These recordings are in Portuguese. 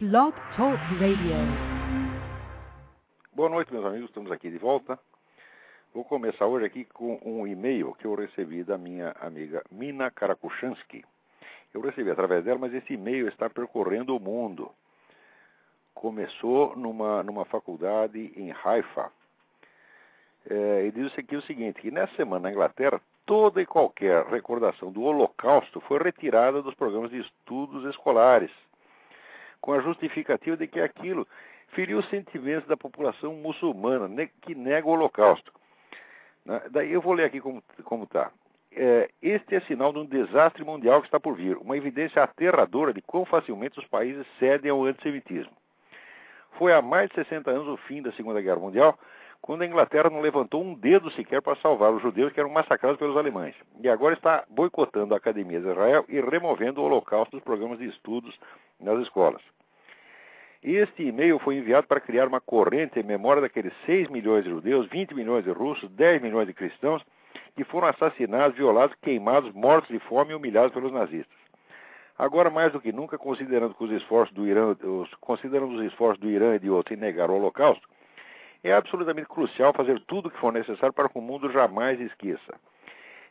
Blog Talk Radio. Boa noite, meus amigos. Estamos aqui de volta. Vou começar hoje aqui com um e-mail que eu recebi da minha amiga Mina Karakushansky. Eu recebi através dela, mas esse e-mail está percorrendo o mundo. Começou numa faculdade em Haifa. E diz aqui o seguinte, que nessa semana na Inglaterra, toda e qualquer recordação do Holocausto foi retirada dos programas de estudos escolares, com a justificativa de que aquilo feriu os sentimentos da população muçulmana que nega o Holocausto. Daí eu vou ler aqui como está. Este é sinal de um desastre mundial que está por vir, uma evidência aterradora de quão facilmente os países cedem ao antissemitismo. Foi há mais de 60 anos o fim da Segunda Guerra Mundial, quando a Inglaterra não levantou um dedo sequer para salvar os judeus que eram massacrados pelos alemães. E agora está boicotando a Academia de Israel e removendo o Holocausto dos programas de estudos nas escolas. Este e-mail foi enviado para criar uma corrente em memória daqueles 6 milhões de judeus, 20 milhões de russos, 10 milhões de cristãos que foram assassinados, violados, queimados, mortos de fome e humilhados pelos nazistas. Agora, mais do que nunca, considerando os esforços do Irã e de outros em negar o Holocausto, é absolutamente crucial fazer tudo o que for necessário para que o mundo jamais esqueça.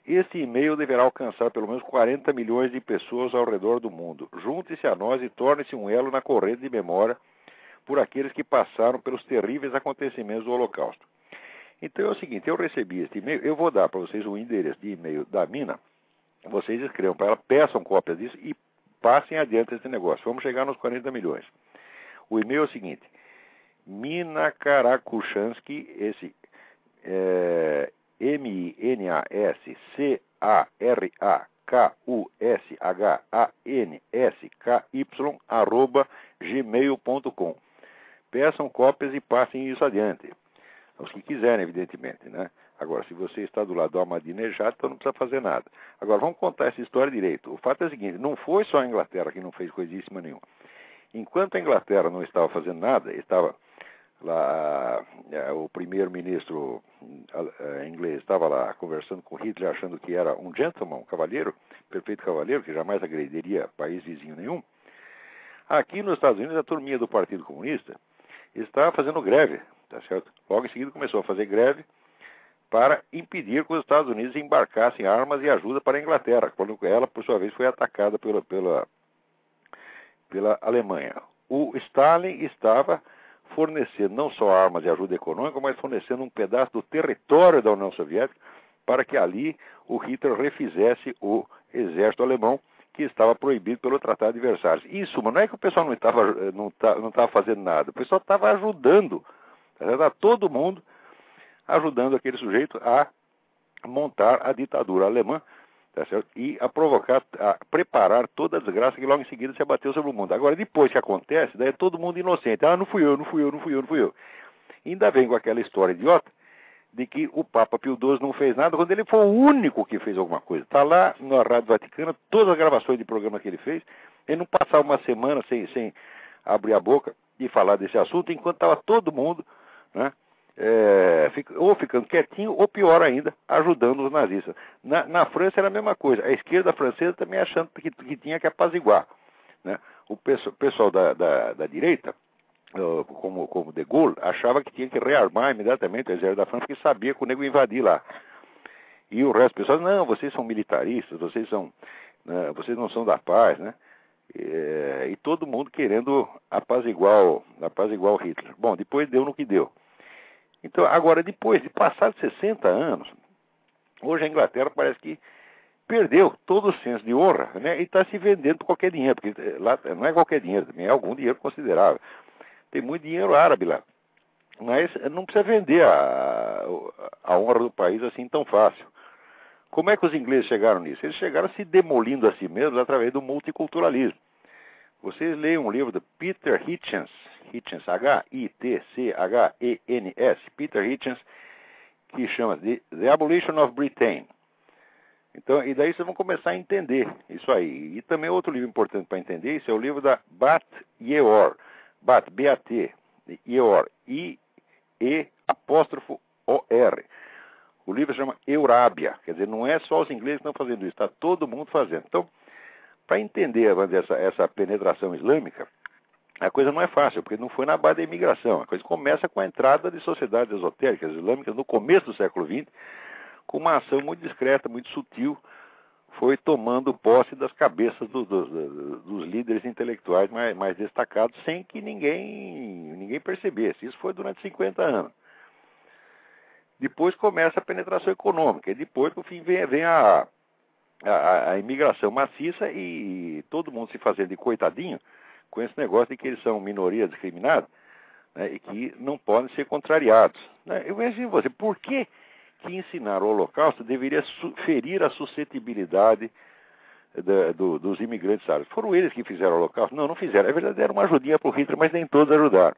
Este e-mail deverá alcançar pelo menos 40 milhões de pessoas ao redor do mundo. Junte-se a nós e torne-se um elo na corrente de memória por aqueles que passaram pelos terríveis acontecimentos do Holocausto. Então é o seguinte, eu recebi este e-mail, eu vou dar para vocês o endereço de e-mail da Mina, vocês escrevam para ela, peçam cópias disso e passem adiante esse negócio. Vamos chegar nos 40 milhões. O e-mail é o seguinte, Mina Karakushansky, esse MINAKarakushansky@gmail.com. Peçam cópias e passem isso adiante. Os que quiserem, evidentemente, né? Agora, se você está do lado do Ahmadinejad, então não precisa fazer nada. Agora, vamos contar essa história direito. O fato é o seguinte, não foi só a Inglaterra que não fez coisíssima nenhuma. Enquanto a Inglaterra não estava fazendo nada, estava lá, o primeiro-ministro inglês estava lá conversando com Hitler, achando que era um gentleman, um cavalheiro, perfeito cavalheiro, que jamais agrediria país vizinho nenhum. Aqui nos Estados Unidos, a turminha do Partido Comunista estava fazendo greve, tá certo? Logo em seguida começou a fazer greve para impedir que os Estados Unidos embarcassem armas e ajuda para a Inglaterra, quando ela, por sua vez, foi atacada pela Alemanha. O Stalin estava fornecendo não só armas e ajuda econômica, mas fornecendo um pedaço do território da União Soviética para que ali o Hitler refizesse o exército alemão, que estava proibido pelo Tratado de Versalhes. Em suma, não é que o pessoal não estava fazendo nada, o pessoal estava ajudando, estava todo mundo ajudando aquele sujeito a montar a ditadura alemã, tá certo? E a preparar toda a desgraça que logo em seguida se abateu sobre o mundo. Agora, depois que acontece, daí é todo mundo inocente. Ah, não fui eu. Ainda vem com aquela história idiota de que o Papa Pio XII não fez nada, quando ele foi o único que fez alguma coisa. Está lá na Rádio Vaticana, todas as gravações de programa que ele fez, ele não passava uma semana sem abrir a boca e falar desse assunto, enquanto estava todo mundo, né? Ou ficando quietinho, ou pior ainda, ajudando os nazistas. Na França era a mesma coisa. A esquerda francesa também achando que tinha que apaziguar, né? O pessoal da direita, como de Gaulle, achava que tinha que rearmar imediatamente o exército da França, porque sabia que o nego ia invadir lá. E o resto do pessoal, não, vocês são militaristas, vocês não são da paz, né? E todo mundo querendo apaziguar o Hitler. Bom, depois deu no que deu. Então, agora, depois de passar 60 anos, hoje a Inglaterra parece que perdeu todo o senso de honra, né? E está se vendendo por qualquer dinheiro, porque lá não é qualquer dinheiro, também é algum dinheiro considerável. Tem muito dinheiro árabe lá. Mas não precisa vender a honra do país assim tão fácil. Como é que os ingleses chegaram nisso? Eles chegaram se demolindo a si mesmos através do multiculturalismo. Vocês leiam um livro do Peter Hitchens, H-I-T-C-H-E-N-S, Peter Hitchens, que chama The Abolition of Britain. Então, e daí vocês vão começar a entender isso aí. E também outro livro importante para entender isso é o livro da Bat Ye'or, B-A-T, Ye'or, I-E-O-R. O livro se chama Eurábia, quer dizer, não é só os ingleses que estão fazendo isso, está todo mundo fazendo. Então, para entender essa penetração islâmica, a coisa não é fácil, porque não foi na base da imigração. A coisa começa com a entrada de sociedades esotéricas islâmicas no começo do século XX, com uma ação muito discreta, muito sutil, foi tomando posse das cabeças dos líderes intelectuais mais destacados, sem que ninguém percebesse. Isso foi durante 50 anos. Depois começa a penetração econômica, e depois, por fim, vem a imigração maciça e todo mundo se fazendo de coitadinho com esse negócio de que eles são minoria discriminada, né, e que não podem ser contrariados. Né? Eu imagino você, por que ensinar o Holocausto deveria ferir a suscetibilidade dos imigrantes árabes? Foram eles que fizeram o Holocausto? Não fizeram. É verdade, era uma ajudinha para o Hitler, mas nem todos ajudaram.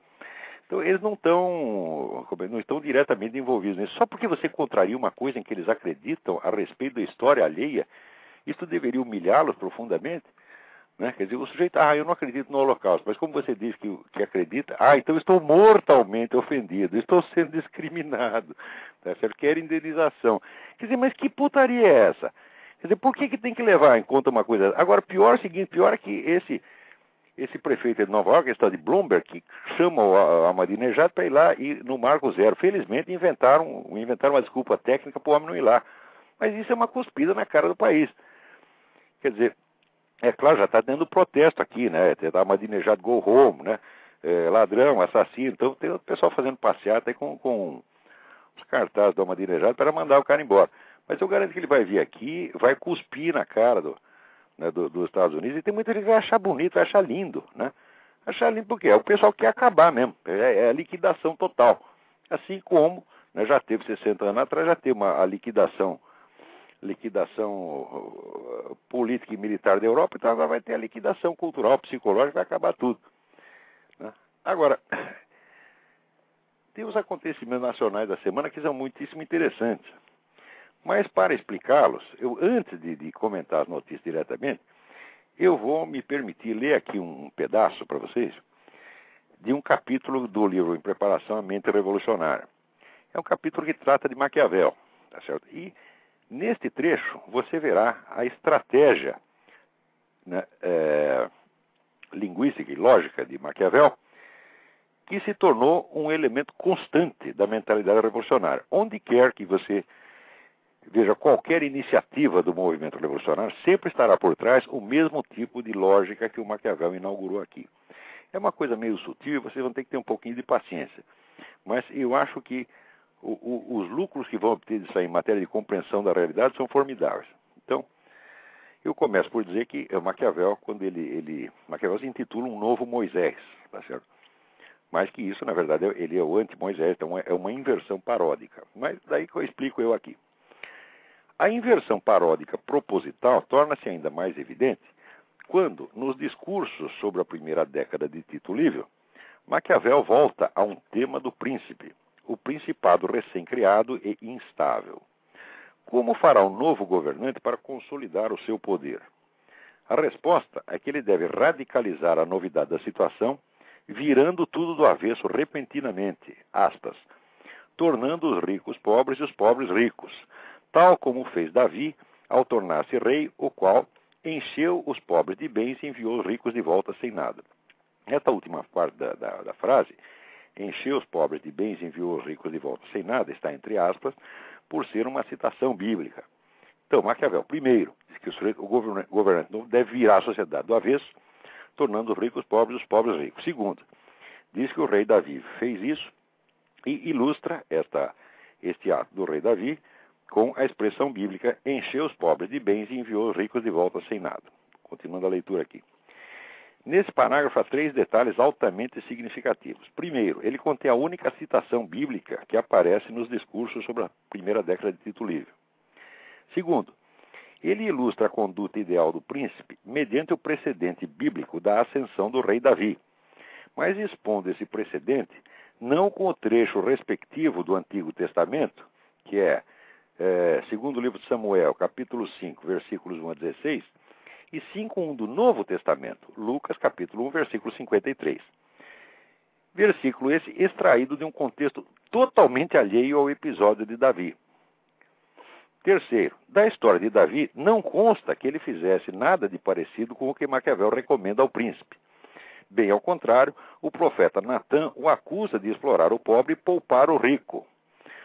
Então, eles não estão diretamente envolvidos nisso. Só porque você contraria uma coisa em que eles acreditam a respeito da história alheia, isso deveria humilhá-los profundamente. Né? Quer dizer, o sujeito, eu não acredito no Holocausto, mas como você diz que acredita, então estou mortalmente ofendido, estou sendo discriminado, tá certo? Quero indenização. Quer dizer, mas que putaria é essa? Quer dizer, por que tem que levar em conta uma coisa? Agora, pior é que esse prefeito de Nova York, esse tal de Bloomberg, que chama o Ahmadinejad para ir lá e no Marco Zero. Felizmente inventaram uma desculpa técnica para o homem não ir lá. Mas isso é uma cuspida na cara do país. Quer dizer, é claro, já está tendo protesto aqui, né? Tem Ahmadinejad go home, né? Ladrão, assassino. Então tem o pessoal fazendo passeata aí com os cartazes do Ahmadinejad para mandar o cara embora. Mas eu garanto que ele vai vir aqui, vai cuspir na cara dos Estados Unidos, e tem muita gente que vai achar bonito, vai achar lindo, né? Achar lindo porque o pessoal quer acabar mesmo, é a liquidação total. Assim como, né, já teve 60 anos atrás, já teve a liquidação política e militar da Europa, então agora vai ter a liquidação cultural, psicológica, vai acabar tudo. Né? Agora, tem os acontecimentos nacionais da semana que são muitíssimo interessantes. Mas para explicá-los, antes de comentar as notícias diretamente, eu vou me permitir ler aqui um pedaço para vocês de um capítulo do livro Em Preparação à Mente Revolucionária. É um capítulo que trata de Maquiavel, tá certo? E neste trecho você verá a estratégia, né, linguística e lógica de Maquiavel, que se tornou um elemento constante da mentalidade revolucionária. Onde quer que você veja qualquer iniciativa do movimento revolucionário, sempre estará por trás o mesmo tipo de lógica que o Maquiavel inaugurou aqui. É uma coisa meio sutil e vocês vão ter que ter um pouquinho de paciência. Mas eu acho que os lucros que vão obter disso aí em matéria de compreensão da realidade são formidáveis. Então, eu começo por dizer que o Maquiavel, quando Maquiavel se intitula Um Novo Moisés, tá certo? Mas que isso, na verdade, ele é o anti-Moisés, então é uma inversão paródica. Mas daí que eu explico eu aqui. A inversão paródica proposital torna-se ainda mais evidente quando, nos discursos sobre a primeira década de Tito Livio, Maquiavel volta a um tema do príncipe, o principado recém-criado e instável. Como fará o novo governante para consolidar o seu poder? A resposta é que ele deve radicalizar a novidade da situação, virando tudo do avesso repentinamente, aspas, tornando os ricos pobres e os pobres ricos, tal como fez Davi ao tornar-se rei, o qual encheu os pobres de bens e enviou os ricos de volta sem nada. Esta última parte da frase, encheu os pobres de bens e enviou os ricos de volta sem nada, está entre aspas, por ser uma citação bíblica. Então, Maquiavel, primeiro, diz que o governante não deve virar a sociedade do avesso, tornando os ricos pobres e os pobres ricos. Segundo, diz que o rei Davi fez isso e ilustra este ato do rei Davi com a expressão bíblica, encheu os pobres de bens e enviou os ricos de volta sem nada. Continuando a leitura aqui. Nesse parágrafo há 3 detalhes altamente significativos. Primeiro, ele contém a única citação bíblica que aparece nos discursos sobre a primeira década de Tito Livio. Segundo, ele ilustra a conduta ideal do príncipe mediante o precedente bíblico da ascensão do rei Davi, mas expondo esse precedente não com o trecho respectivo do Antigo Testamento, que é segundo o livro de Samuel, capítulo 5, versículos 1 a 16, e sim com um do Novo Testamento, Lucas, capítulo 1, versículo 53. Versículo esse extraído de um contexto totalmente alheio ao episódio de Davi. Terceiro, da história de Davi não consta que ele fizesse nada de parecido com o que Maquiavel recomenda ao príncipe. Bem ao contrário, o profeta Natã o acusa de explorar o pobre e poupar o rico.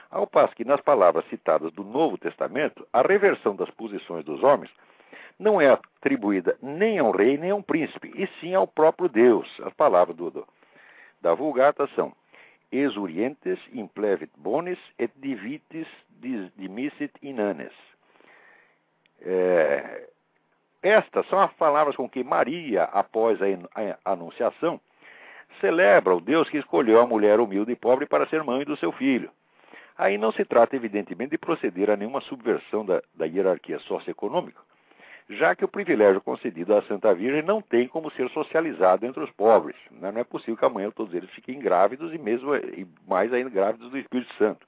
Ao passo que nas palavras citadas do Novo Testamento, a reversão das posições dos homens não é atribuída nem a um rei nem a um príncipe, e sim ao próprio Deus. As palavras da Vulgata são: exurientes implevit bonis et divitis dimissit inanes. Estas são as palavras com que Maria, após a Anunciação, celebra o Deus que escolheu a mulher humilde e pobre para ser mãe do seu filho. Aí não se trata, evidentemente, de proceder a nenhuma subversão da hierarquia socioeconômica, já que o privilégio concedido à Santa Virgem não tem como ser socializado entre os pobres. Não é possível que amanhã todos eles fiquem grávidos e mais ainda grávidos do Espírito Santo.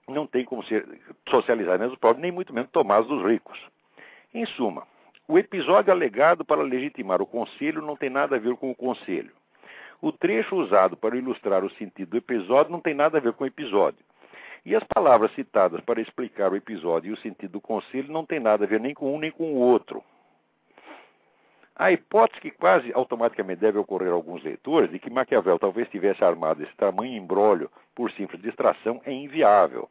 Não tem como ser socializado entre os pobres, nem muito menos tomados dos ricos. Em suma, o episódio alegado para legitimar o conselho não tem nada a ver com o conselho. O trecho usado para ilustrar o sentido do episódio não tem nada a ver com o episódio. E as palavras citadas para explicar o episódio e o sentido do conselho não tem nada a ver nem com um nem com o outro. A hipótese que quase automaticamente deve ocorrer a alguns leitores de que Maquiavel talvez tivesse armado esse tamanho imbróglio por simples distração é inviável.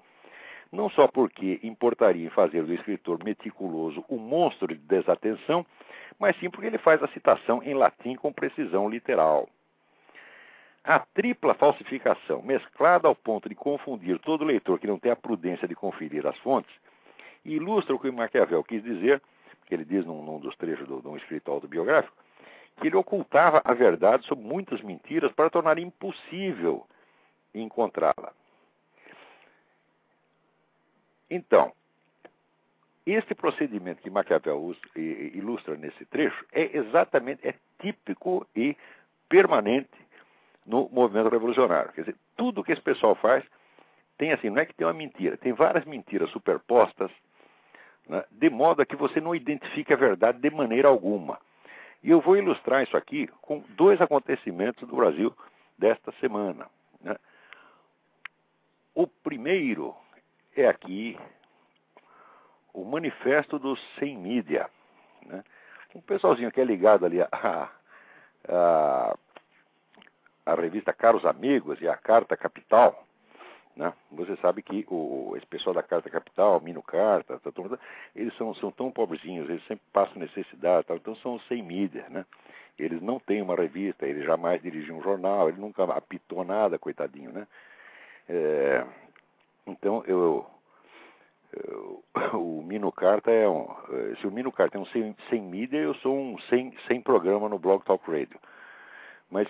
Não só porque importaria em fazer do escritor meticuloso um monstro de desatenção, mas sim porque ele faz a citação em latim com precisão literal. A tripla falsificação, mesclada ao ponto de confundir todo leitor que não tem a prudência de conferir as fontes, ilustra o que Maquiavel quis dizer, que ele diz num dos trechos de um escrito autobiográfico, que ele ocultava a verdade sob muitas mentiras para tornar impossível encontrá-la. Então, este procedimento que Maquiavel ilustra nesse trecho é típico e permanente no movimento revolucionário. Quer dizer, tudo que esse pessoal faz tem assim, não é que tem uma mentira, tem várias mentiras superpostas, né, de modo a que você não identifique a verdade de maneira alguma. E eu vou ilustrar isso aqui com dois acontecimentos do Brasil desta semana. Né? O primeiro é aqui o manifesto dos sem mídia. Né? Um pessoalzinho que é ligado ali a revista Caros Amigos e a Carta Capital, né? Você sabe que esse pessoal da Carta Capital, Mino Carta, eles são tão pobrezinhos, eles sempre passam necessidade, então são sem mídia, né? Eles não têm uma revista, ele jamais dirigiu um jornal, ele nunca apitou nada, coitadinho, né? Então, o Mino Carta se o Mino Carta é um sem mídia, eu sou um sem programa no Blog Talk Radio. Mas,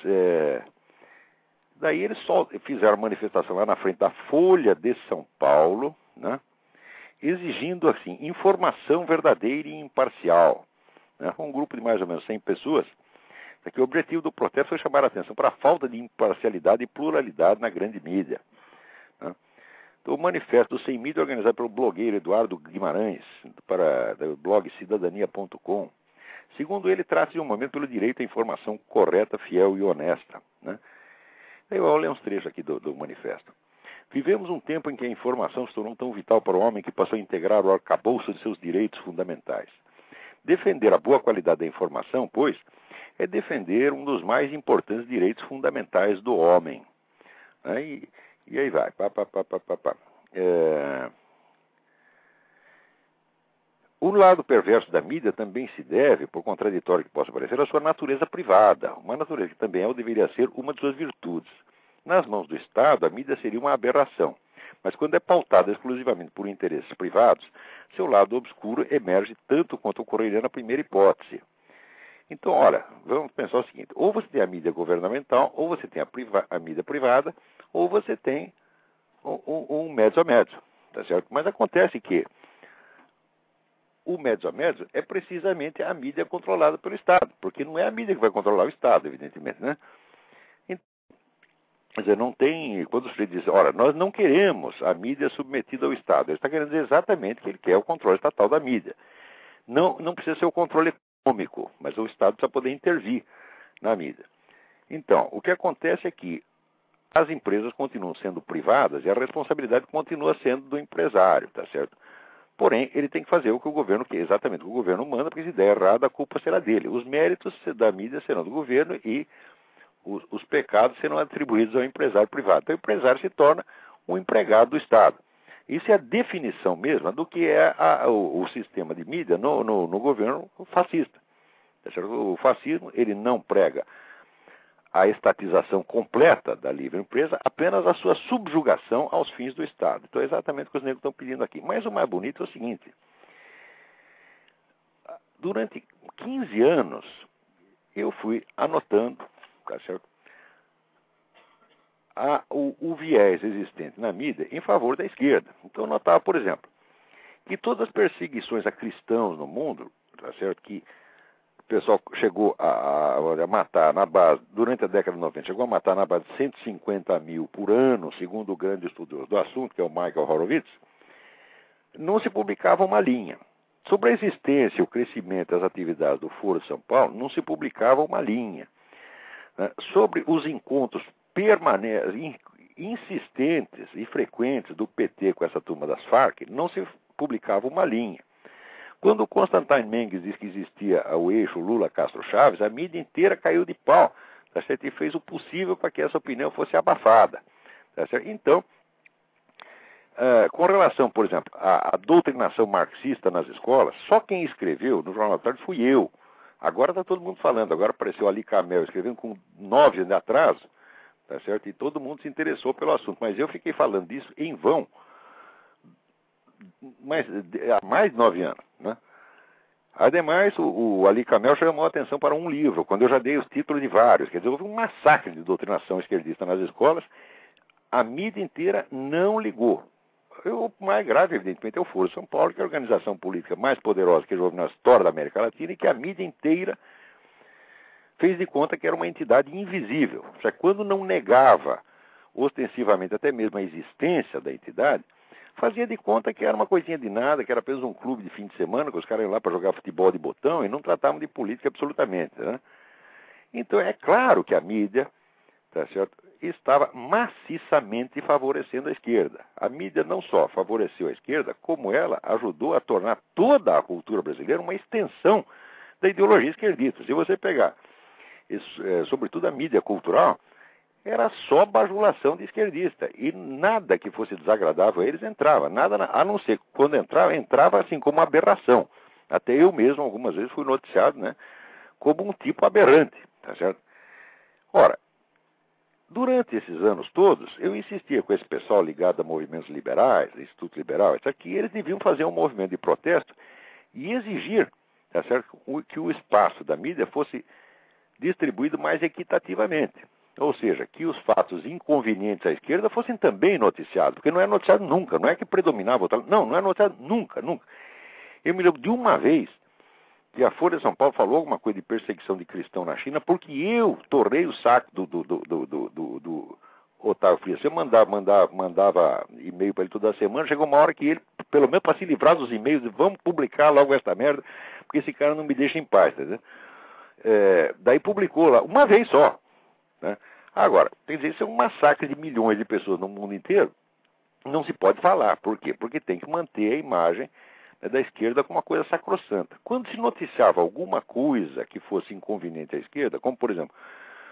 daí eles só fizeram manifestação lá na frente da Folha de São Paulo, né, exigindo, assim, informação verdadeira e imparcial. Né, um grupo de mais ou menos 100 pessoas, que o objetivo do protesto foi chamar a atenção para a falta de imparcialidade e pluralidade na grande mídia. Né. Então, o manifesto do Sem Mídia, organizado pelo blogueiro Eduardo Guimarães, do blog cidadania.com, segundo ele, trata-se de um momento pelo direito à informação correta, fiel e honesta. Né. Eu vou ler uns trechos aqui do manifesto. Vivemos um tempo em que a informação se tornou tão vital para o homem que passou a integrar o arcabouço de seus direitos fundamentais. Defender a boa qualidade da informação, pois, é defender um dos mais importantes direitos fundamentais do homem. E aí vai. O lado perverso da mídia também se deve, por contraditório que possa parecer, à sua natureza privada, uma natureza que também deveria ser uma de suas virtudes. Nas mãos do Estado, a mídia seria uma aberração, mas quando é pautada exclusivamente por interesses privados, seu lado obscuro emerge tanto quanto ocorreria na primeira hipótese. Então, olha, vamos pensar o seguinte, ou você tem a mídia governamental, ou você tem a mídia privada, ou você tem um mezzo a mezzo, tá certo? Mas acontece que o mezzo a mezzo é precisamente a mídia controlada pelo Estado, porque não é a mídia que vai controlar o Estado, evidentemente, né? Então, quer dizer, não tem, quando você diz, olha, nós não queremos a mídia submetida ao Estado, ele está querendo dizer exatamente que ele quer o controle estatal da mídia. Não precisa ser o controle econômico, mas o Estado precisa poder intervir na mídia. Então, o que acontece é que as empresas continuam sendo privadas e a responsabilidade continua sendo do empresário, tá certo? Porém, ele tem que fazer o que o governo quer, exatamente o que o governo manda, porque se der errado, a culpa será dele. Os méritos da mídia serão do governo e os pecados serão atribuídos ao empresário privado. Então, o empresário se torna um empregado do Estado. Isso é a definição mesma do que é o sistema de mídia no governo fascista. O fascismo, ele não prega a estatização completa da livre empresa, apenas a sua subjugação aos fins do Estado. Então é exatamente o que os negros estão pedindo aqui. Mas o mais bonito é o seguinte: durante 15 anos, eu fui anotando, tá certo? O viés existente na mídia em favor da esquerda. Então eu notava, por exemplo, que todas as perseguições a cristãos no mundo, tá certo? Que o pessoal chegou a matar na base, durante a década de 90, chegou a matar na base de 150 mil por ano, segundo o grande estudioso do assunto, que é o Michael Horowitz, não se publicava uma linha. Sobre a existência, o crescimento das atividades do Foro de São Paulo, não se publicava uma linha. Sobre os encontros permanentes, insistentes e frequentes do PT com essa turma das Farc, não se publicava uma linha. Quando o Constantine Mendes disse que existia o eixo Lula-Castro Chaves, a mídia inteira caiu de pau, tá certo? E fez o possível para que essa opinião fosse abafada. Tá certo? Então, com relação, por exemplo, à doutrinação marxista nas escolas, só quem escreveu no Jornal da Tarde fui eu. Agora está todo mundo falando, agora apareceu Ali Camel escrevendo com 9 anos de atraso, tá certo? E todo mundo se interessou pelo assunto, mas eu fiquei falando disso em vão há mais de 9 anos, né? Ademais, o Ali Camel chamou a atenção para um livro, quando eu já dei os títulos de vários. Quer dizer, houve um massacre de doutrinação esquerdista nas escolas, a mídia inteira não ligou. O mais grave, evidentemente, é o Foro de São Paulo, que é a organização política mais poderosa que houve na história da América Latina e que a mídia inteira fez de conta que era uma entidade invisível. Ou seja, quando não negava ostensivamente até mesmo a existência da entidade, fazia de conta que era uma coisinha de nada, que era apenas um clube de fim de semana, que os caras iam lá para jogar futebol de botão e não tratavam de política absolutamente, né? Então é claro que a mídia, tá certo, estava maciçamente favorecendo a esquerda. A mídia não só favoreceu a esquerda, como ela ajudou a tornar toda a cultura brasileira uma extensão da ideologia esquerdista. Se você pegar, sobretudo a mídia cultural, era só bajulação de esquerdista. E nada que fosse desagradável a eles entrava. Nada, a não ser quando entrava assim como uma aberração. Até eu mesmo, algumas vezes, fui noticiado, né, como um tipo aberrante. Tá certo? Ora, durante esses anos todos, eu insistia com esse pessoal ligado a movimentos liberais, Instituto Liberal, etc., que eles deviam fazer um movimento de protesto e exigir, tá certo, que o espaço da mídia fosse distribuído mais equitativamente. Ou seja, que os fatos inconvenientes à esquerda fossem também noticiados, porque não é noticiado nunca, não é que predominava outra. Não é noticiado nunca. Eu me lembro de uma vez que a Folha de São Paulo falou alguma coisa de perseguição de cristão na China, porque eu torrei o saco do Otávio Frias. Eu mandava e-mail para ele toda semana, chegou uma hora que ele, pelo menos para se livrar dos e-mails, vamos publicar logo esta merda, porque esse cara não me deixa em paz, entendeu? Daí publicou lá, uma vez só, né? Agora, tem que dizer, isso é um massacre de milhões de pessoas no mundo inteiro, não se pode falar. Por quê? Porque tem que manter a imagem da esquerda como uma coisa sacrossanta. Quando se noticiava alguma coisa que fosse inconveniente à esquerda, como, por exemplo,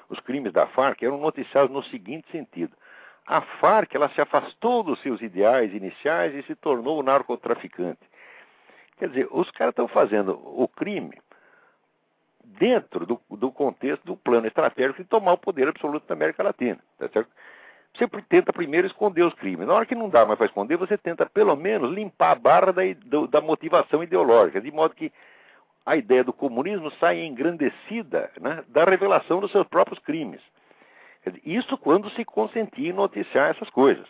os crimes da Farc, eram noticiados no seguinte sentido: a Farc, ela se afastou dos seus ideais iniciais e se tornou narcotraficante. Quer dizer, os caras estão fazendo o crime dentro do contexto do plano estratégico de tomar o poder absoluto da América Latina, tá certo? Você tenta primeiro esconder os crimes. Na hora que não dá mais para esconder, você tenta pelo menos limpar a barra da motivação ideológica, de modo que a ideia do comunismo saia engrandecida, né, da revelação dos seus próprios crimes. Isso quando se consentia em noticiar essas coisas,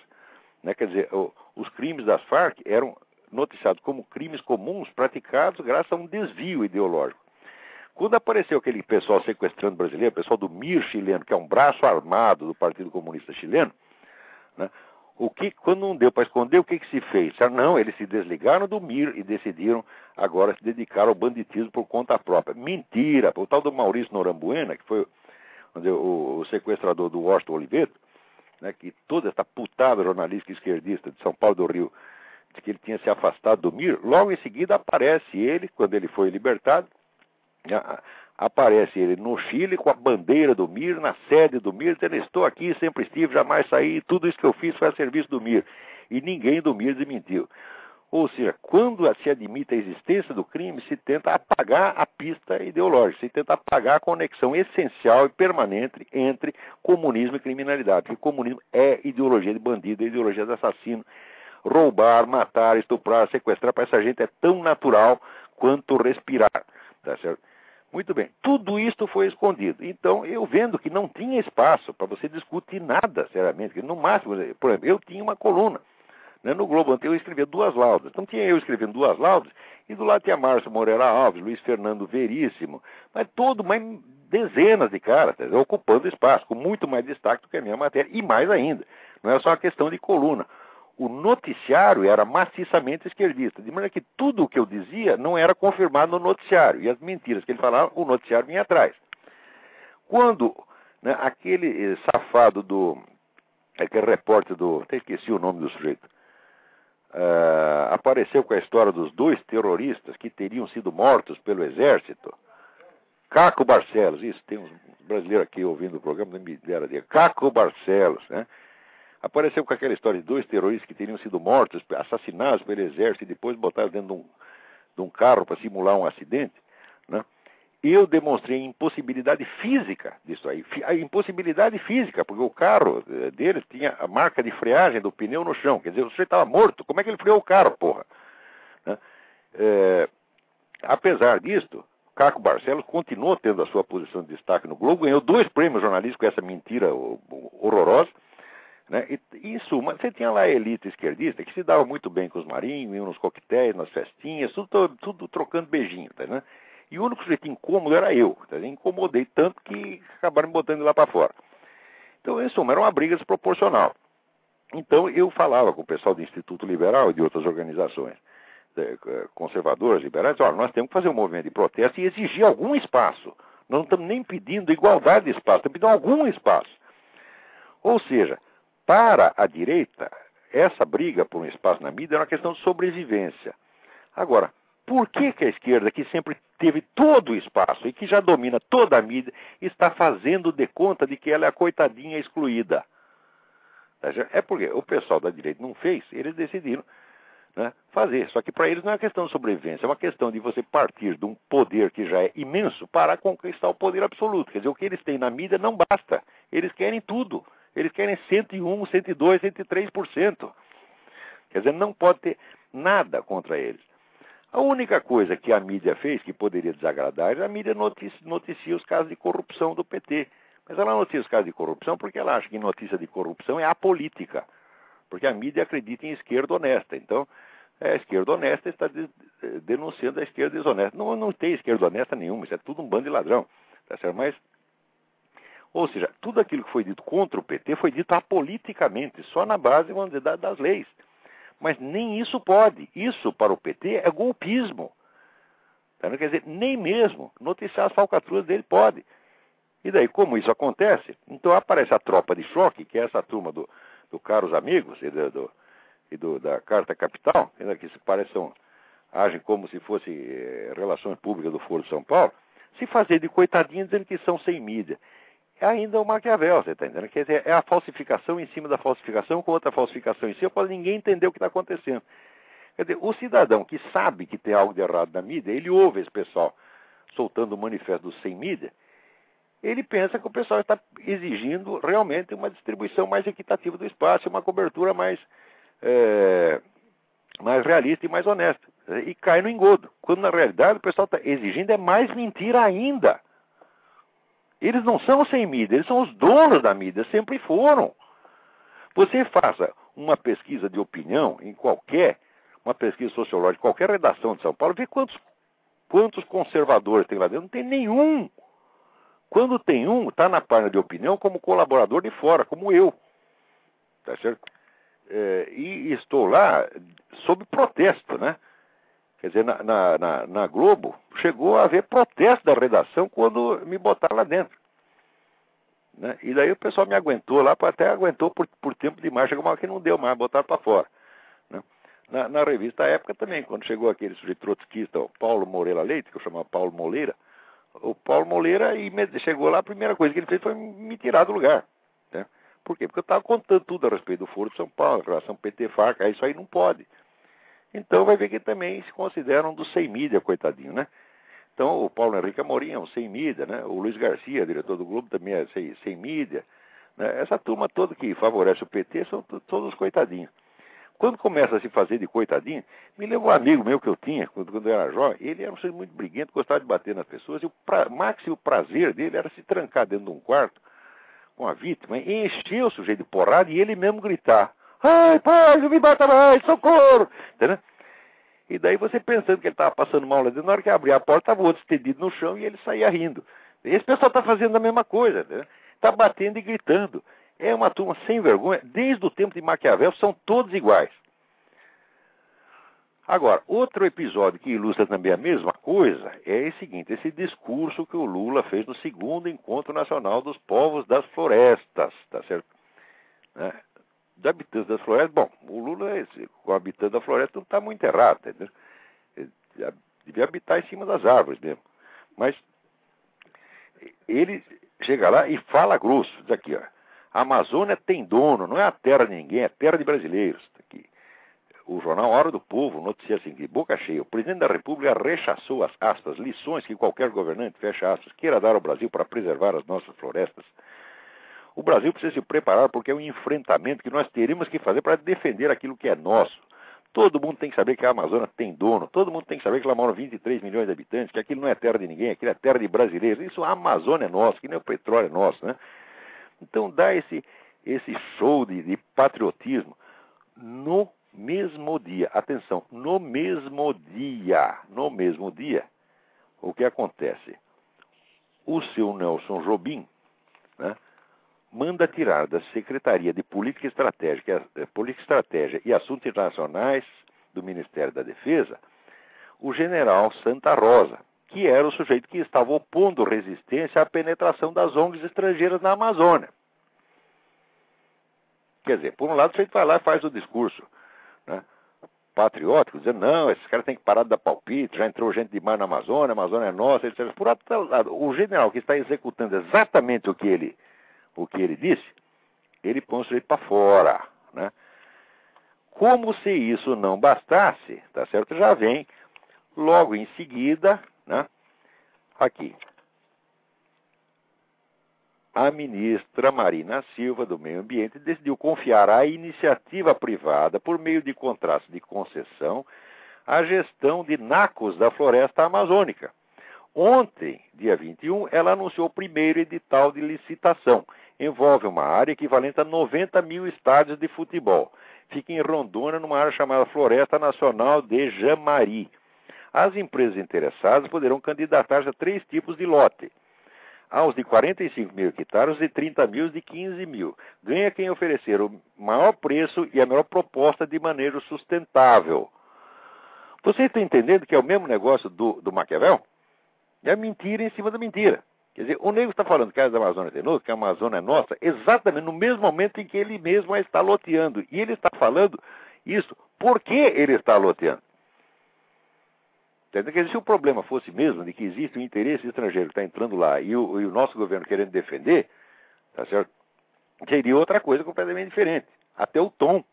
né? Quer dizer, os crimes das Farc eram noticiados como crimes comuns praticados graças a um desvio ideológico. Quando apareceu aquele pessoal sequestrando brasileiro, o pessoal do MIR chileno, que é um braço armado do Partido Comunista Chileno, né, quando não deu para esconder, o que se fez? Não, eles se desligaram do MIR e decidiram agora se dedicar ao banditismo por conta própria. Mentira! O tal do Maurício Norambuena, que foi o sequestrador do Washington Oliveto, né, que toda essa putada jornalística esquerdista de São Paulo do Rio de que ele tinha se afastado do Mir. Logo em seguida aparece ele, quando ele foi libertado, aparece ele no Chile com a bandeira do Mir, na sede do Mir, dizendo: estou aqui, sempre estive, jamais saí, tudo isso que eu fiz foi a serviço do Mir. E ninguém do Mir desmentiu. Ou seja, quando se admite a existência do crime, se tenta apagar a pista ideológica, se tenta apagar a conexão essencial e permanente entre comunismo e criminalidade. Porque comunismo é ideologia de bandido, é ideologia de assassino. Roubar, matar, estuprar, sequestrar para essa gente é tão natural quanto respirar. Tá certo? Muito bem. Tudo isto foi escondido. Então, eu vendo que não tinha espaço para você discutir nada, seriamente. No máximo, por exemplo, eu tinha uma coluna. No Globo, eu escrevia 2 laudas. Então tinha eu escrevendo 2 laudas, e do lado tinha Márcio Moreira Alves, Luiz Fernando Veríssimo, mas mais dezenas de caras, ocupando espaço, com muito mais destaque do que a minha matéria, e mais ainda. Não é só uma questão de coluna. O noticiário era maciçamente esquerdista, de maneira que tudo o que eu dizia não era confirmado no noticiário, e as mentiras que ele falava, o noticiário vinha atrás. Quando aquele safado aquele repórter até esqueci o nome do sujeito, apareceu com a história dos 2 terroristas que teriam sido mortos pelo exército. Caco Barcelos, isso, tem um brasileiro aqui ouvindo o programa, não me deram dia. Caco Barcelos, né? Apareceu com aquela história de 2 terroristas que teriam sido mortos, assassinados pelo exército e depois botados dentro de um carro para simular um acidente, né? Eu demonstrei a impossibilidade física disso aí. A impossibilidade física, porque o carro deles tinha a marca de freagem do pneu no chão. Quer dizer, o sujeito estava morto. Como é que ele freou o carro, porra? Né? Apesar disto, Caco Barcelos continuou tendo a sua posição de destaque no Globo, ganhou 2 prêmios jornalísticos com essa mentira horrorosa. Né? E, em suma, você tinha lá a elite esquerdista que se dava muito bem com os marinhos, iam nos coquetéis, nas festinhas, tudo trocando beijinho, tá, né? E o único sujeito incômodo era eu. Tá? Incomodei tanto que acabaram me botando lá para fora. Então, em suma, era uma briga desproporcional. Então, eu falava com o pessoal do Instituto Liberal e de outras organizações conservadoras, liberais: olha, nós temos que fazer um movimento de protesto e exigir algum espaço. Nós não estamos nem pedindo igualdade de espaço, estamos pedindo algum espaço. Ou seja, para a direita, essa briga por um espaço na mídia é uma questão de sobrevivência. Agora, por que a esquerda, que sempre teve todo o espaço e que já domina toda a mídia, está fazendo de conta de que ela é a coitadinha excluída? É porque o pessoal da direita não fez, eles decidiram, né, fazer. Só que para eles não é uma questão de sobrevivência, é uma questão de você partir de um poder que já é imenso para conquistar o poder absoluto. Quer dizer, o que eles têm na mídia não basta. Eles querem tudo. Eles querem 101, 102, 103%. Quer dizer, não pode ter nada contra eles. A única coisa que a mídia fez, que poderia desagradar, é a mídia noticia os casos de corrupção do PT. Mas ela noticia os casos de corrupção porque ela acha que notícia de corrupção é apolítica. Porque a mídia acredita em esquerda honesta. Então, a esquerda honesta está denunciando a esquerda desonesta. Não tem esquerda honesta nenhuma, isso é tudo um bando de ladrão. Tá certo? Mas, ou seja, tudo aquilo que foi dito contra o PT foi dito apoliticamente, só na base, vamos dizer, das leis. Mas nem isso pode. Isso, para o PT, é golpismo. Tá? Quer dizer, nem mesmo noticiar as falcatruas dele pode. E daí, como isso acontece, então aparece a tropa de choque, que é essa turma do Caros Amigos e da Carta Capital, que se agem como se fosse relações públicas do Foro de São Paulo, se fazer de coitadinho dizendo que são sem mídia. É ainda o Maquiavel, você está entendendo? Quer dizer, é a falsificação em cima da falsificação com outra falsificação em cima, para ninguém entender o que está acontecendo. Quer dizer, o cidadão que sabe que tem algo de errado na mídia, ele ouve esse pessoal soltando o manifesto do sem mídia, ele pensa que o pessoal está exigindo realmente uma distribuição mais equitativa do espaço, uma cobertura mais realista e mais honesta. E cai no engodo. Quando, na realidade, o pessoal está exigindo é mais mentira ainda. Eles não são sem mídia, eles são os donos da mídia, sempre foram. Você faça uma pesquisa de opinião uma pesquisa sociológica, qualquer redação de São Paulo, vê quantos conservadores tem lá dentro. Não tem nenhum. Quando tem um, está na página de opinião como colaborador de fora, como eu. Tá certo? E estou lá sob protesto, né? Quer dizer, na Globo, chegou a haver protesto da redação quando me botaram lá dentro. Né? E daí o pessoal me aguentou lá, até aguentou por tempo demais, chegou uma hora que não deu mais, botaram para fora. Né? Na revista Época também, quando chegou aquele sujeito trotskista, o Paulo Moreira Leite, que eu chamava Paulo Moleira, o Paulo Moleira chegou lá, a primeira coisa que ele fez foi me tirar do lugar. Né? Por quê? Porque eu estava contando tudo a respeito do Foro de São Paulo, a relação PT-FARC, aí isso aí não pode. Então vai ver que também se considera um dos sem mídia, coitadinho, né? Então o Paulo Henrique Amorim é um sem mídia, né? O Luiz Garcia, diretor do Globo, também é sem mídia. Né? Essa turma toda que favorece o PT são todos coitadinhos. Quando começa a se fazer de coitadinho, me lembra um amigo meu que eu tinha, quando eu era jovem, ele era um sujeito muito briguento, gostava de bater nas pessoas, e o máximo prazer dele era se trancar dentro de um quarto com a vítima, encher o sujeito de porrada e ele mesmo gritar: ai, pai, não me bata mais, socorro! Entendeu? E daí você pensando que ele estava passando mal lá dentro, na hora que abria a porta, estava o outro estendido no chão e ele saía rindo. Esse pessoal está fazendo a mesma coisa, está batendo e gritando. É uma turma sem vergonha, desde o tempo de Maquiavel, são todos iguais. Agora, outro episódio que ilustra também a mesma coisa é o seguinte: esse discurso que o Lula fez no segundo Encontro Nacional dos Povos das Florestas, tá certo? Dos habitantes das florestas, bom, o Lula, o habitante da floresta, não está muito errado, entendeu? Ele devia habitar em cima das árvores mesmo. Mas ele chega lá e fala grosso, diz aqui, ó: a Amazônia tem dono, não é a terra de ninguém, é a terra de brasileiros. Aqui. O jornal Hora do Povo noticia assim, de boca cheia: o presidente da República rechaçou as aspas, lições que qualquer governante, fecha aspas, queira dar ao Brasil para preservar as nossas florestas. O Brasil precisa se preparar porque é um enfrentamento que nós teremos que fazer para defender aquilo que é nosso. Todo mundo tem que saber que a Amazônia tem dono, todo mundo tem que saber que lá moram 23 milhões de habitantes, que aquilo não é terra de ninguém, aquilo é terra de brasileiros. Isso, a Amazônia é nossa, que nem o petróleo é nosso, né? Então dá esse show de patriotismo no mesmo dia. Atenção, no mesmo dia, o que acontece? O seu Nelson Jobim, né, manda tirar da Secretaria de Política Estratégia e Assuntos Internacionais do Ministério da Defesa o general Santa Rosa, que era o sujeito que estava opondo resistência à penetração das ONGs estrangeiras na Amazônia. Quer dizer, por um lado o sujeito vai lá e faz o discurso, né, patriótico, dizendo: não, esses caras têm que parar de dar palpite, já entrou gente demais na Amazônia, a Amazônia é nossa, etc. Por outro lado, o general que está executando exatamente o que ele disse, ele põe o sujeito para fora, né? Como se isso não bastasse, tá certo? Já vem logo em seguida, né, aqui, a ministra Marina Silva, do Meio Ambiente, decidiu confiar à iniciativa privada, por meio de contratos de concessão, a gestão de nacos da floresta amazônica. Ontem, dia 21, ela anunciou o primeiro edital de licitação. Envolve uma área equivalente a 90 mil estádios de futebol. Fica em Rondônia, numa área chamada Floresta Nacional de Jamari. As empresas interessadas poderão candidatar-se a 3 tipos de lote: aos de 45 mil hectares, de 30 mil e de 15 mil. Ganha quem oferecer o maior preço e a melhor proposta de manejo sustentável. Você está entendendo que é o mesmo negócio do Maquiavel? É mentira em cima da mentira. Quer dizer, o nego está falando que a Amazônia é de novo, que a Amazônia é nossa, exatamente no mesmo momento em que ele mesmo a está loteando. E ele está falando isso. Por que ele está loteando? Quer dizer, se o problema fosse mesmo de que existe um interesse estrangeiro que está entrando lá e o nosso governo querendo defender, tá certo? Seria outra coisa completamente diferente. Até o tom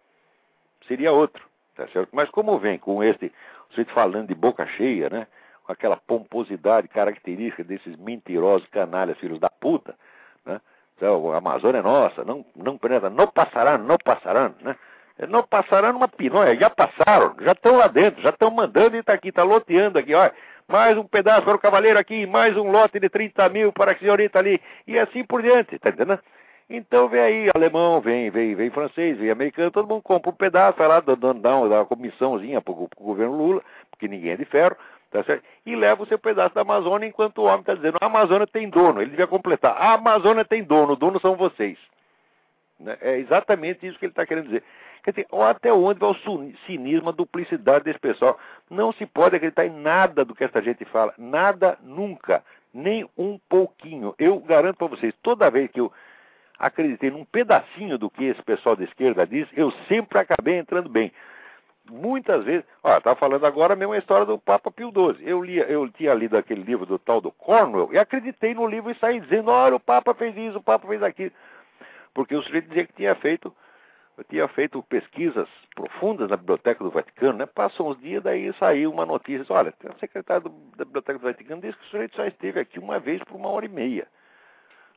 seria outro, tá certo? Mas como vem com você falando de boca cheia, né? Com aquela pomposidade característica desses mentirosos canalhas, filhos da puta, né? Então, a Amazônia é nossa, não passarão, né? Não passaram uma pinóia, já passaram, já estão lá dentro, já estão mandando e está aqui, está loteando aqui, olha, mais um pedaço para o cavaleiro aqui, mais um lote de 30 mil para a senhorita ali, e assim por diante, tá entendendo? Então vem aí alemão, vem francês, vem americano, todo mundo compra um pedaço, vai lá, dá uma comissãozinha para o governo Lula, porque ninguém é de ferro, tá certo? E leva o seu pedaço da Amazônia, enquanto o homem está dizendo: a Amazônia tem dono. Ele devia completar: a Amazônia tem dono, o dono são vocês. É exatamente isso que ele está querendo dizer. Quer dizer, até onde vai o cinismo, a duplicidade desse pessoal? Não se pode acreditar em nada do que essa gente fala. Nada, nunca. Nem um pouquinho. Eu garanto para vocês, toda vez que eu acreditei num pedacinho do que esse pessoal da esquerda diz, eu sempre acabei entrando bem. muitas vezes... Estava falando agora mesmo a história do Papa Pio XII. Eu tinha lido aquele livro do tal do Cornwell e acreditei no livro e saí dizendo, olha, o Papa fez isso, o Papa fez aquilo. Porque o sujeito dizia que tinha feito pesquisas profundas na Biblioteca do Vaticano, né? Passam uns dias, daí saiu uma notícia, olha, o secretário da Biblioteca do Vaticano disse que o sujeito só esteve aqui uma vez por 1h30,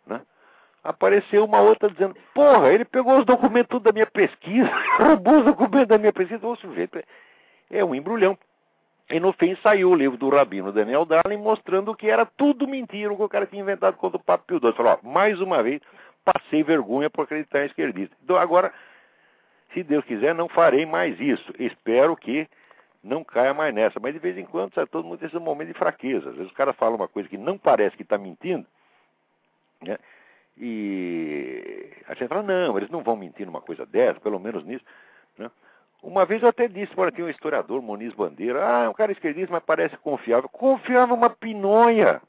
né? Apareceu uma outra dizendo, porra, ele pegou os documentos tudo da minha pesquisa, roubou os documentos da minha pesquisa, o sujeito é um embrulhão. E no fim saiu o livro do Rabino Daniel Darling mostrando que era tudo mentira, o que o cara tinha inventado contra o Papa Pio XII. Falou, mais uma vez, passei vergonha por acreditar em esquerdista. Então agora, se Deus quiser, não farei mais isso. Espero que não caia mais nessa. Mas de vez em quando, sabe, todo mundo tem esse momento de fraqueza. Às vezes o cara fala uma coisa que não parece que está mentindo, né? E a gente fala, não, eles não vão mentir numa coisa dessa, pelo menos nisso, né? Uma vez eu até disse, olha, tem um historiador, Muniz Bandeira, é um cara esquerdista, mas parece confiável. Confiável uma pinonha,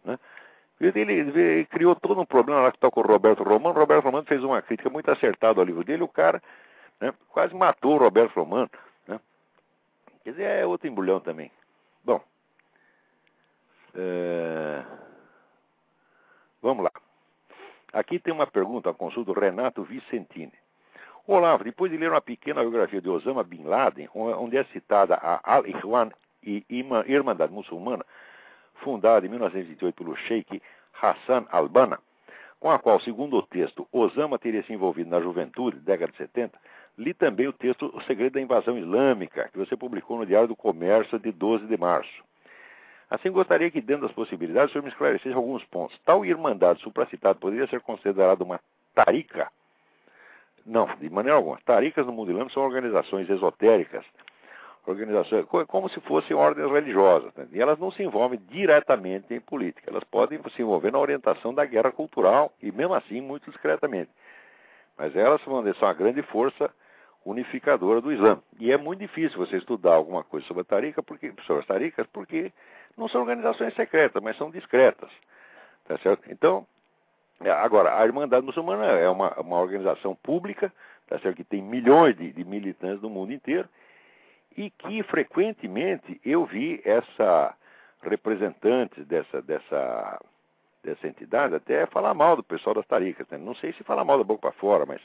né? Ele criou todo um problema lá que está com o Roberto Romano. O Roberto Romano fez uma crítica muito acertada ao livro dele. O cara, né, quase matou o Roberto Romano, né? Quer dizer, é outro embrulhão também. Bom, vamos lá. Aqui tem uma pergunta, a consulta do Renato Vicentini. Olá, depois de ler uma pequena biografia de Osama Bin Laden, onde é citada a Al-Ikhwan e Irmandade Muçulmana, fundada em 1928 pelo Sheikh Hassan al-Banna, com a qual, segundo o texto, Osama teria se envolvido na juventude, década de 70, li também o texto O Segredo da Invasão Islâmica, que você publicou no Diário do Comércio de 12 de março. Assim, gostaria que, dentro das possibilidades, o senhor me esclarecesse alguns pontos. Tal irmandade supracitada poderia ser considerada uma tarica? Não, de maneira alguma. Taricas no mundo islâmico são organizações esotéricas, organizações como se fossem ordens religiosas, né? E elas não se envolvem diretamente em política. Elas podem se envolver na orientação da guerra cultural e, mesmo assim, muito discretamente. Mas elas são a grande força unificadora do Islã. E é muito difícil você estudar alguma coisa sobre sobre as taricas, porque não são organizações secretas, mas são discretas. Tá certo? Então, agora, a Irmandade Muçulmana é uma organização pública, tá certo? Que tem milhões de militantes no mundo inteiro, e que frequentemente eu vi representantes dessa entidade até falar mal do pessoal das taricas, né? Não sei se falar mal da boca para fora, mas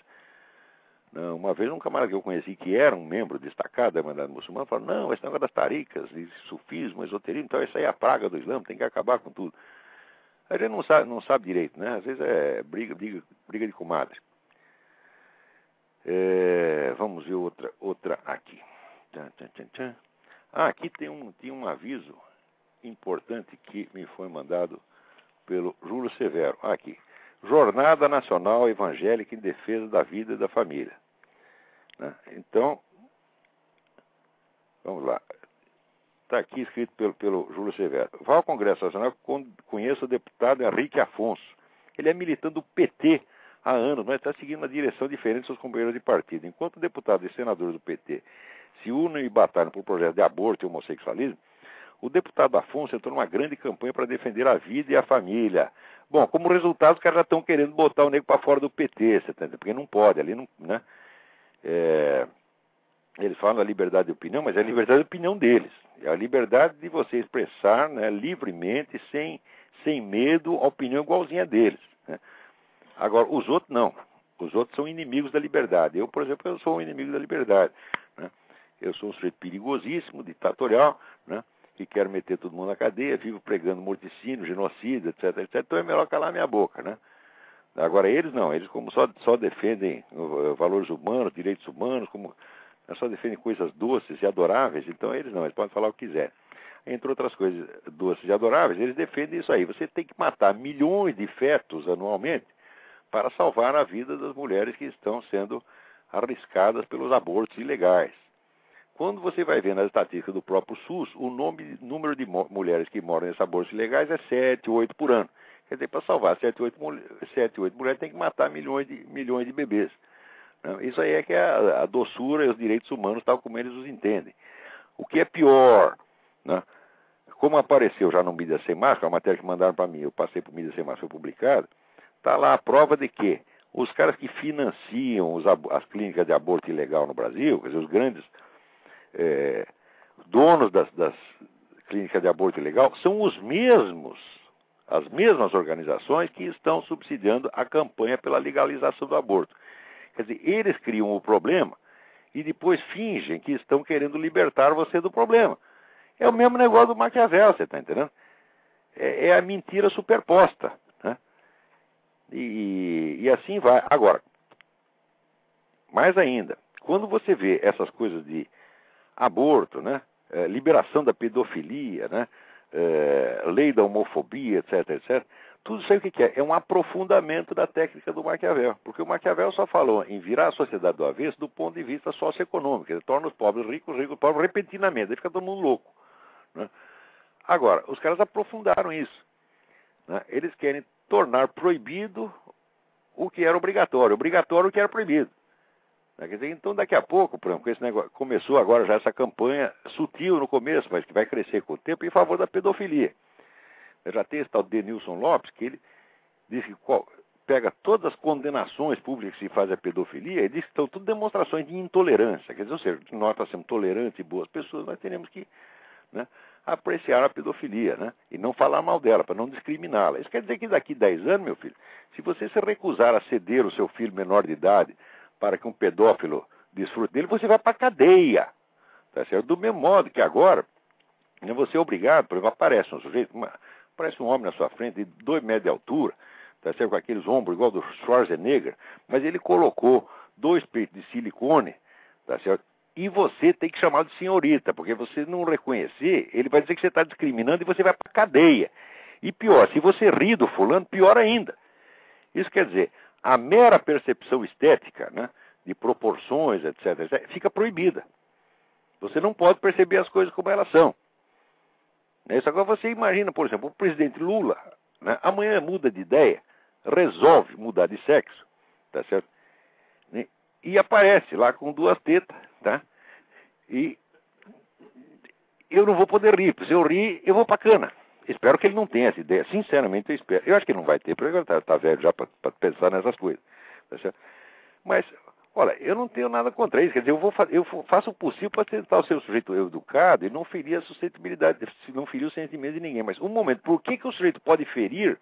uma vez um camarada que eu conheci que era um membro destacado da Irmandade Muçulmana falou, não, esse negócio das taricas, sufismo, esoterismo, então isso aí é a praga do Islã, tem que acabar com tudo. A gente não sabe direito, né? Às vezes é briga de comadre. Vamos ver outra aqui. Aqui tem um aviso importante que me foi mandado pelo Júlio Severo. Aqui. Jornada Nacional Evangélica em Defesa da Vida e da Família. Né? Então, vamos lá. Está aqui escrito pelo Júlio Severo. Vá ao Congresso Nacional, conheça o deputado Henrique Afonso. Ele é militante do PT há anos, mas está seguindo uma direção diferente de seus companheiros de partido. Enquanto deputados e senadores do PT se unem e batalham por projetos de aborto e homossexualismo, o deputado Afonso entrou numa grande campanha para defender a vida e a família. Bom, como resultado, os caras já estão querendo botar o nego para fora do PT, você tá entendendo? Porque não pode, ali não, né? Eles falam da liberdade de opinião, mas é a liberdade de opinião deles. É a liberdade de você expressar, né, livremente, sem medo, a opinião igualzinha deles, né? Agora, os outros não. Os outros são inimigos da liberdade. Eu, por exemplo, eu sou um inimigo da liberdade, né? Eu sou um sujeito perigosíssimo, ditatorial, né? Que quero meter todo mundo na cadeia, vivo pregando morticínio, genocídio, etc, etc. Então é melhor calar minha boca, né? Agora eles não, eles como só defendem valores humanos, direitos humanos, como só defendem coisas doces e adoráveis, então eles não, eles podem falar o que quiser. Entre outras coisas doces e adoráveis, eles defendem isso aí. Você tem que matar milhões de fetos anualmente para salvar a vida das mulheres que estão sendo arriscadas pelos abortos ilegais. Quando você vai ver nas estatísticas do próprio SUS, o número de mulheres que moram nesses abortos ilegais é 7, 8 por ano. Quer dizer, para salvar 7, 8 mulheres tem que matar milhões de bebês. Isso aí é que é a doçura e os direitos humanos, tal como eles os entendem. O que é pior, né? Como apareceu já no Mídia Sem Máscara, a matéria que mandaram para mim, eu passei para o Mídia Sem Máscara, foi publicado, está lá a prova de que os caras que financiam as clínicas de aborto ilegal no Brasil, quer dizer, os grandes donos das clínicas de aborto ilegal são as mesmas organizações que estão subsidiando a campanha pela legalização do aborto. Quer dizer, eles criam o problema e depois fingem que estão querendo libertar você do problema. É o mesmo negócio do Maquiavel, você está entendendo? É a mentira superposta, né? E assim vai. Agora, mais ainda, quando você vê essas coisas de aborto, né? Liberação da pedofilia, né? Lei da homofobia, etc, etc. Tudo isso aí o que é? É um aprofundamento da técnica do Maquiavel. Porque o Maquiavel só falou em virar a sociedade do avesso do ponto de vista socioeconômico. Ele torna os pobres ricos, os ricos pobres repentinamente. Aí fica todo mundo louco, né? Agora, os caras aprofundaram isso, né? Eles querem tornar proibido o que era obrigatório o que era proibido. Quer dizer, então, daqui a pouco, por exemplo, esse negócio, começou agora já essa campanha sutil no começo, mas que vai crescer com o tempo, em favor da pedofilia. Já tem esse tal Denilson Lopes, que ele diz que pega todas as condenações públicas que se faz à pedofilia e diz que estão tudo demonstrações de intolerância. Quer dizer, ou seja, nós para sermos tolerantes e boas pessoas, nós teremos que, né, apreciar a pedofilia, né, e não falar mal dela, para não discriminá-la. Isso quer dizer que daqui 10 anos, meu filho, se você se recusar a ceder o seu filho menor de idade para que um pedófilo desfrute dele, você vai para a cadeia. Tá certo? Do mesmo modo que agora, você é obrigado, por exemplo, aparece um sujeito, aparece um homem na sua frente de 2 metros de altura, tá certo? Com aqueles ombros igual do Schwarzenegger, mas ele colocou 2 peitos de silicone, tá certo? E você tem que chamar de senhorita, porque você não reconhecer, ele vai dizer que você está discriminando e você vai para a cadeia. E pior, se você ri do fulano, pior ainda. Isso quer dizer, a mera percepção estética, né, de proporções, etc, etc, fica proibida. Você não pode perceber as coisas como elas são. Isso agora você imagina, por exemplo, o presidente Lula, né, amanhã muda de ideia, resolve mudar de sexo, tá certo? E aparece lá com 2 tetas, tá? E eu não vou poder rir, porque se eu rir, eu vou pra cana. Espero que ele não tenha essa ideia. Sinceramente, eu espero. Eu acho que ele não vai ter, porque ele está velho já para pensar nessas coisas. Tá certo? Mas, olha, eu não tenho nada contra isso. Quer dizer, eu faço o possível para tentar ser um sujeito educado e não ferir a suscetibilidade, não ferir o sentimento de ninguém. Mas, um momento, por que o sujeito pode ferir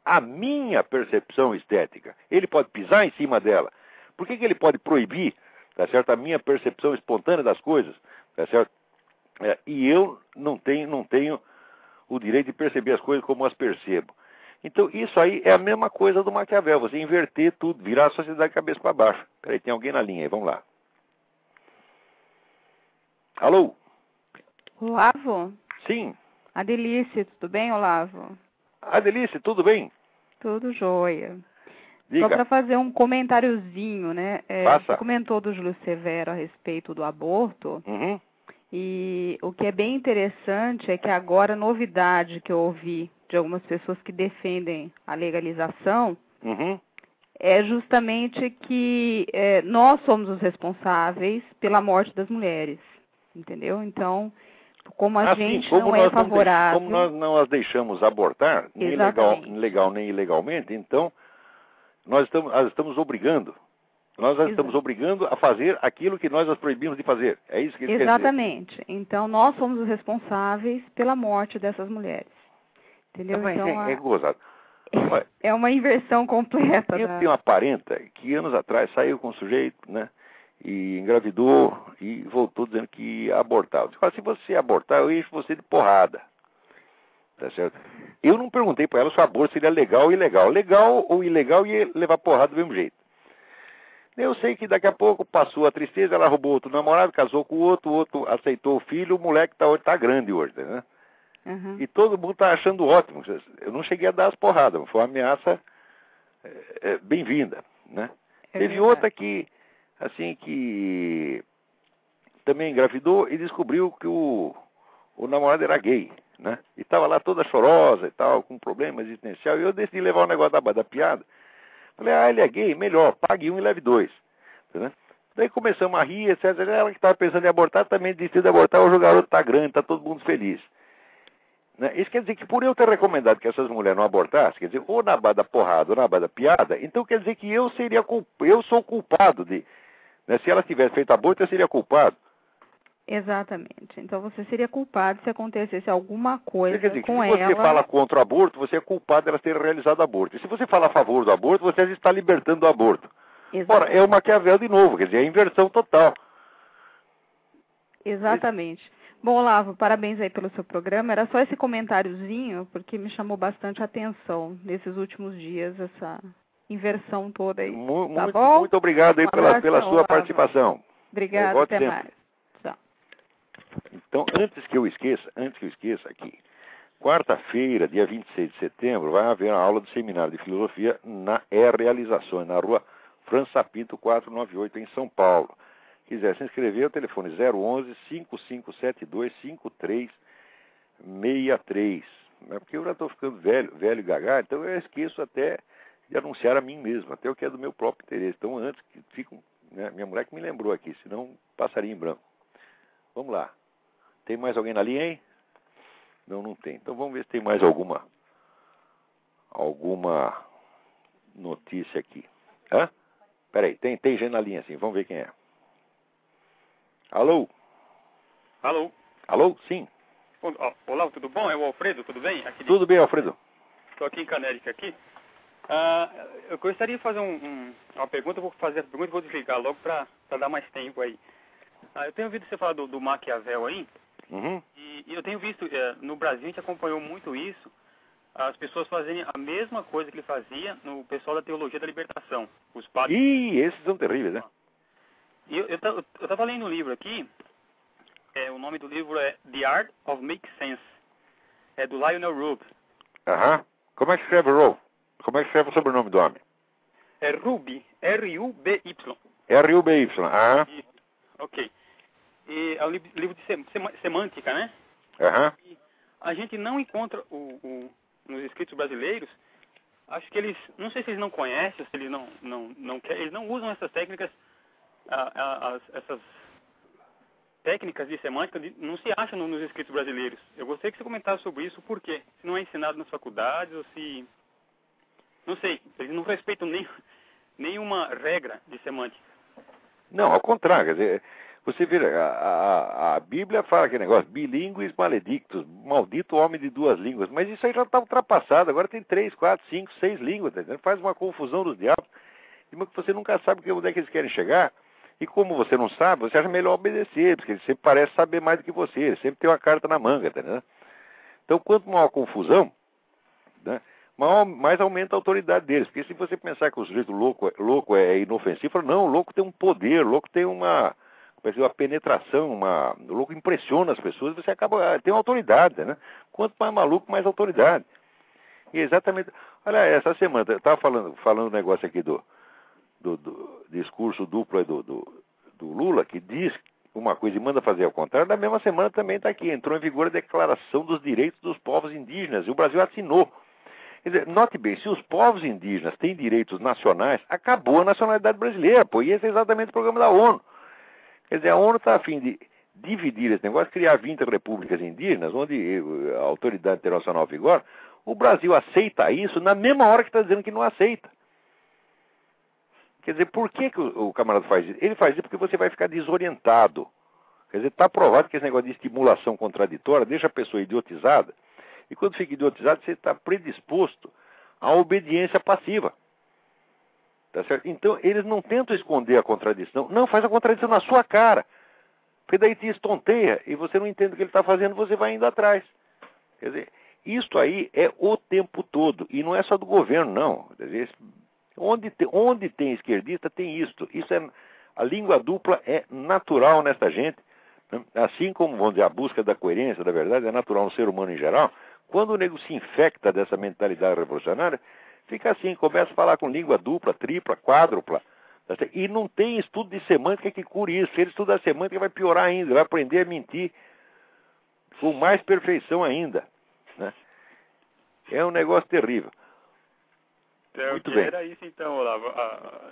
a minha percepção estética? Ele pode pisar em cima dela. Por que ele pode proibir, tá certo, a minha percepção espontânea das coisas? Tá certo? E eu não tenho o direito de perceber as coisas como as percebo. Então, isso aí é a mesma coisa do Maquiavel, você inverter tudo, virar a sociedade de cabeça para baixo. Peraí, tem alguém na linha aí, vamos lá. Alô? Olavo? Sim. Adelice, tudo bem, Olavo? Adelice, tudo bem? Tudo jóia. Diga. Só para fazer um comentáriozinho, né? Faça. Você comentou do Júlio Severo a respeito do aborto. Uhum. E o que é bem interessante é que agora a novidade que eu ouvi de algumas pessoas que defendem a legalização é justamente que nós somos os responsáveis pela morte das mulheres, entendeu? Então, como a gente como não é favorável... Como nós não as deixamos abortar, nem legal nem ilegalmente, então nós estamos obrigando. Nós as estamos obrigando a fazer aquilo que nós as proibimos de fazer. É isso que ele quer dizer. Exatamente. Então, nós somos os responsáveis pela morte dessas mulheres. Entendeu? Então, é gozado. É uma inversão completa. Eu tenho uma parenta que anos atrás saiu com um sujeito, né? E engravidou e voltou dizendo que ia abortar. Eu disse, se você abortar, eu encho você de porrada. Tá certo? Eu não perguntei para ela se o aborto seria legal ou ilegal. Legal ou ilegal ia levar porrada do mesmo jeito. Eu sei que daqui a pouco passou a tristeza, ela roubou outro namorado, casou com o outro aceitou o filho, o moleque tá grande hoje, né? Uhum. E todo mundo tá achando ótimo. Eu não cheguei a dar as porradas, mas foi uma ameaça bem-vinda, né? Teve outra que, assim, que também engravidou e descobriu que o namorado era gay, né? E estava lá toda chorosa e tal, com problema existencial, e eu decidi levar o negócio da piada. Falei, ele é gay, melhor, pague 1 e leve 2. Né? Daí começamos a rir, etc. Ela que estava pensando em abortar também decidiu de abortar, hoje o garoto está grande, está todo mundo feliz. Né? Isso quer dizer que por eu ter recomendado que essas mulheres não abortassem, quer dizer, ou na base da porrada ou na base da piada, então quer dizer que eu sou culpado de... Né? Se elas tivessem feito aborto, eu seria culpado. Exatamente. Então você seria culpado se acontecesse alguma coisa Quer dizer, com se ela. você fala contra o aborto, você é culpado delas terem realizado aborto. E se você fala a favor do aborto, você está libertando o aborto. Ora, é o Maquiavel de novo, quer dizer, é a inversão total. Exatamente. Bom, Olavo, parabéns aí pelo seu programa. Era só esse comentáriozinho, porque me chamou bastante atenção nesses últimos dias, essa inversão toda aí. Tá bom? Muito obrigado aí pela sua participação. Obrigado, até sempre. mais. Tchau. Então, antes que eu esqueça aqui, quarta-feira, dia 26 de setembro, vai haver uma aula do Seminário de Filosofia na Realizações, na rua França Pinto 498, em São Paulo. Quiser se inscrever, o telefone 011-5572-5363. É porque eu já estou ficando velho e gaga, então eu esqueço até de anunciar a mim mesmo, até o que é do meu próprio interesse. Então, antes que fique, né, minha mulher que me lembrou aqui, senão passaria em branco. Vamos lá. Tem mais alguém na linha aí? Não tem. Então vamos ver se tem mais alguma notícia aqui. Hã? Peraí, tem gente na linha sim, vamos ver quem é. Alô? Alô? Alô? Sim. Olá, tudo bom? É o Alfredo, tudo bem? Tudo bem, Alfredo. Estou aqui em Canérica aqui. Eu gostaria de fazer uma pergunta, eu vou fazer a pergunta e vou desligar logo para dar mais tempo aí. Eu tenho ouvido você falar do Maquiavel aí, e eu tenho visto, no Brasil a gente acompanhou muito isso, as pessoas fazerem a mesma coisa que ele fazia no pessoal da Teologia da Libertação, os padres. Esses são terríveis, né? Eu estava lendo um livro aqui, o nome do livro é The Art of Make Sense, é do Lionel Rube. Como é que escreve Rube? Como é que escreve o sobrenome do homem? É Ruby, R-U-B-Y. R-U-B-Y, Ok. E é um livro de semântica, né? E a gente não encontra nos escritos brasileiros, acho que eles, não sei se eles não conhecem, se eles não querem, eles não usam essas técnicas, essas técnicas de semântica, não se acham nos escritos brasileiros. Eu gostaria que você comentasse sobre isso, por quê? Se não é ensinado nas faculdades, ou se... Não sei, eles não respeitam nenhuma regra de semântica. Não, ao contrário, quer dizer, você vê, a Bíblia fala aquele negócio, bilíngues maledictus, maldito homem de duas línguas, mas isso aí já está ultrapassado, agora tem 3, 4, 5, 6 línguas, tá entendendo? Faz uma confusão dos diabos, e você nunca sabe onde é que eles querem chegar, e como você não sabe, você acha melhor obedecer, porque ele sempre parece saber mais do que você, ele sempre tem uma carta na manga, tá entendendo? Então, quanto maior a confusão, né, mais aumenta a autoridade deles. Porque se você pensar que o sujeito louco é inofensivo, não, o louco tem um poder, o louco tem uma penetração, o louco impressiona as pessoas, você acaba, tem uma autoridade, né? Quanto mais maluco, mais autoridade. E exatamente, olha, essa semana, eu estava falando um negócio aqui do discurso duplo do Lula, que diz uma coisa e manda fazer ao contrário, na mesma semana também está aqui, entrou em vigor a Declaração dos Direitos dos Povos Indígenas, e o Brasil assinou. Quer dizer, note bem, se os povos indígenas têm direitos nacionais, acabou a nacionalidade brasileira, pô, e esse é exatamente o programa da ONU. Quer dizer, a ONU está a fim de dividir esse negócio, criar 20 repúblicas indígenas, onde a autoridade internacional vigora. O Brasil aceita isso na mesma hora que está dizendo que não aceita. Quer dizer, por que o camarada faz isso? Ele faz isso porque você vai ficar desorientado. Quer dizer, está provado que esse negócio de estimulação contraditória deixa a pessoa idiotizada. E quando fica idiotizado, você está predisposto à obediência passiva. Tá certo? Então, eles não tentam esconder a contradição. Não, faz a contradição na sua cara. Porque daí te estonteia e você não entende o que ele está fazendo, você vai indo atrás. Quer dizer, isto aí é o tempo todo. E não é só do governo, não. Quer dizer, onde tem esquerdista, tem isto. A língua dupla é natural nesta gente. Assim como, vamos dizer, a busca da coerência, da verdade, é natural no ser humano em geral. Quando o nego se infecta dessa mentalidade revolucionária, fica assim, começa a falar com língua dupla, tripla, quádrupla. E não tem estudo de semântica que cure isso. Se ele estudar semântica, vai piorar ainda, vai aprender a mentir com mais perfeição ainda. Né? É um negócio terrível. Muito bem. Era isso então, Olavo,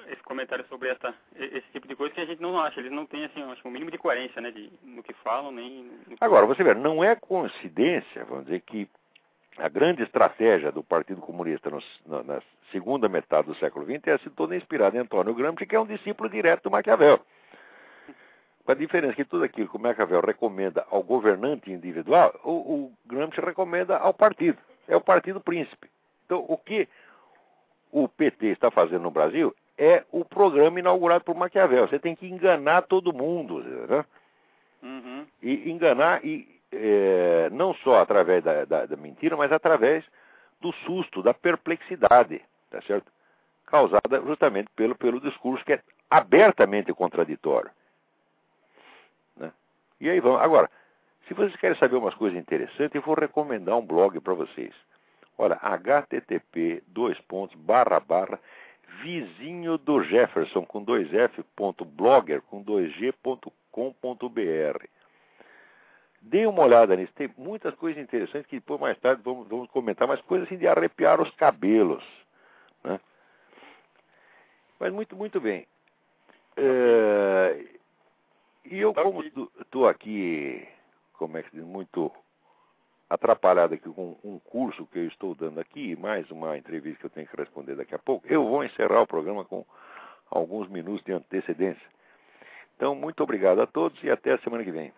esse comentário sobre esse tipo de coisa que a gente não acha. Eles não têm assim, acho, um mínimo de coerência, né, no que falam, nem... Agora, você vê, não é coincidência, vamos dizer, que a grande estratégia do Partido Comunista na segunda metade do século XX é sido toda inspirada em Antônio Gramsci, que é um discípulo direto do Maquiavel. Com a diferença que tudo aquilo que o Maquiavel recomenda ao governante individual, o Gramsci recomenda ao partido. É o partido príncipe. Então, o que o PT está fazendo no Brasil é o programa inaugurado por Maquiavel. Você tem que enganar todo mundo, né? Uhum. E enganar, não só através da mentira, mas através do susto, da perplexidade, tá certo? Causada justamente pelo discurso que é abertamente contraditório. Né? E aí vamos. Agora, se vocês querem saber umas coisas interessantes, eu vou recomendar um blog para vocês. Olha, http:// vizinho do Jefferson com 2f.blogger com 2g.com.br. Dê uma olhada nisso, tem muitas coisas interessantes que depois mais tarde vamos comentar, mas coisas assim de arrepiar os cabelos, né? Mas muito bem. E eu, como estou aqui, como é que se diz, muito atrapalhado aqui com um curso que eu estou dando aqui, mais uma entrevista que eu tenho que responder daqui a pouco, eu vou encerrar o programa com alguns minutos de antecedência. Então, muito obrigado a todos e até a semana que vem.